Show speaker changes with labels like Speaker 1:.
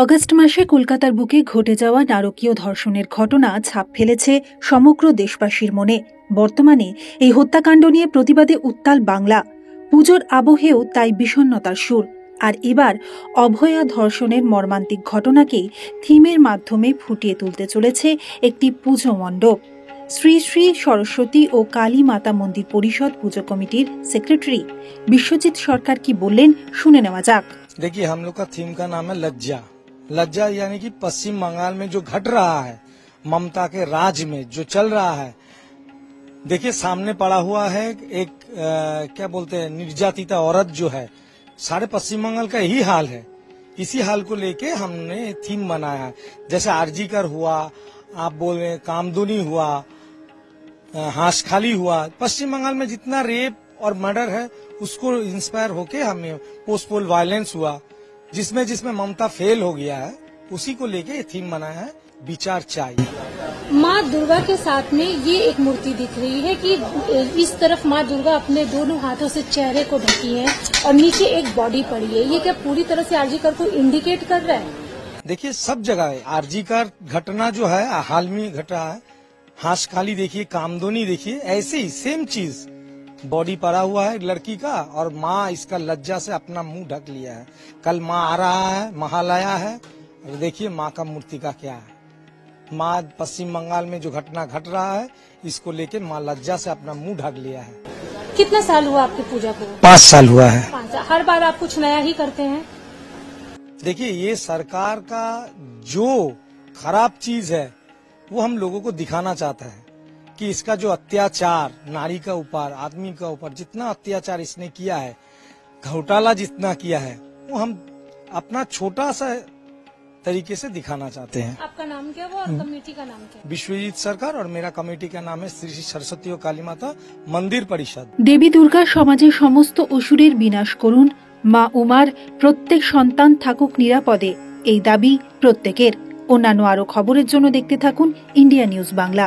Speaker 1: August মাসে কলকাতার বুকে ঘটে যাওয়া নারকীয় ধর্ষণের ঘটনা ছাপ ফেলেছে সমগ্র দেশবাসীর মনে। বর্তমানে এই হত্যাকাণ্ড নিয়ে প্রতিবাদে উত্তাল বাংলা। পুজোর আবহেও তাই বিষণ্ণতার সুর। আর এবার অভয়া ধর্ষণের মর্মান্তিক ঘটনাকেই থিমের মাধ্যমে ফুটিয়ে তুলতে চলেছে একটি পুজো মণ্ডপ। শ্রী শ্রী সরস্বতী ও কালী মাতা মন্দির পরিষদ পুজো কমিটির সেক্রেটারি বিশ্বজিৎ সরকার কি বললেন শুনে নেওয়া যাক।
Speaker 2: देखिए, हम लोग का थीम का नाम है लज्जा। लज्जा यानी कि पश्चिम बंगाल में जो घट रहा है, ममता के राज में जो चल रहा है। देखिए, सामने पड़ा हुआ है एक क्या बोलते हैं, निर्यातिता औरत जो है, सारे पश्चिम बंगाल का यही हाल है। इसी हाल को लेके हमने थीम बनाया है। जैसे आरजीकर हुआ, आप बोल रहे कामदुनी हुआ, हांसखाली हुआ, पश्चिम बंगाल में जितना रेप और मर्डर है उसको इंस्पायर होके हमें पोस्टपोल वायलेंस हुआ, जिसमें ममता फेल हो गया है, उसी को लेके थीम बनाया है विचार चाहिए।
Speaker 3: माँ दुर्गा के साथ में ये एक मूर्ति दिख रही है कि इस तरफ माँ दुर्गा अपने दोनों हाथों से चेहरे को ढकी है और नीचे एक बॉडी पड़ी है। ये क्या पूरी तरह से आरजीकर को इंडिकेट कर रहा है? देखिए,
Speaker 2: सब जगह है आरजीकर घटना जो है हाल में घटा है। हांसखाली देखिए, कामदुनी देखिए, ऐसे ही सेम चीज बॉडी पड़ा हुआ है लड़की का, और माँ इसका लज्जा से अपना मुंह ढक लिया है। कल माँ आ रहा है, महालया है, और देखिए माँ का मूर्ति का क्या है। माँ पश्चिम बंगाल में जो घटना घट रहा है, इसको लेके माँ लज्जा से अपना मुंह ढक लिया है।
Speaker 3: कितना साल हुआ आपकी पूजा को?
Speaker 2: 5 साल हुआ है।
Speaker 3: 5 साल। हर बार आप कुछ नया ही करते हैं?
Speaker 2: देखिए, ये सरकार का जो खराब चीज है वो हम लोगों को दिखाना चाहता है कि इसका जो अत्याचार नारी का ऊपर, आदमी का ऊपर जितना अत्याचार इसने किया है, घोटाला जितना किया है, वो हम अपना छोटा सा तरीके से दिखाना चाहते हैं।
Speaker 3: आपका नाम क्या हुआ और कमेटी का नाम क्या?
Speaker 2: विश्वजीत सरकार, और मेरा कमेटी का नाम है श्री श्री सरस्वती और काली माता मंदिर परिषद।
Speaker 1: দেবী দুর্গা সমাজের সমস্ত অসুরের বিনাশ করুন। মা উমার প্রত্যেক সন্তান থাকুক নিরাপদে, এই দাবি প্রত্যেকের। অন্যান্য আরো খবরের জন্য দেখতে থাকুন ইন্ডিয়া নিউজ বাংলা।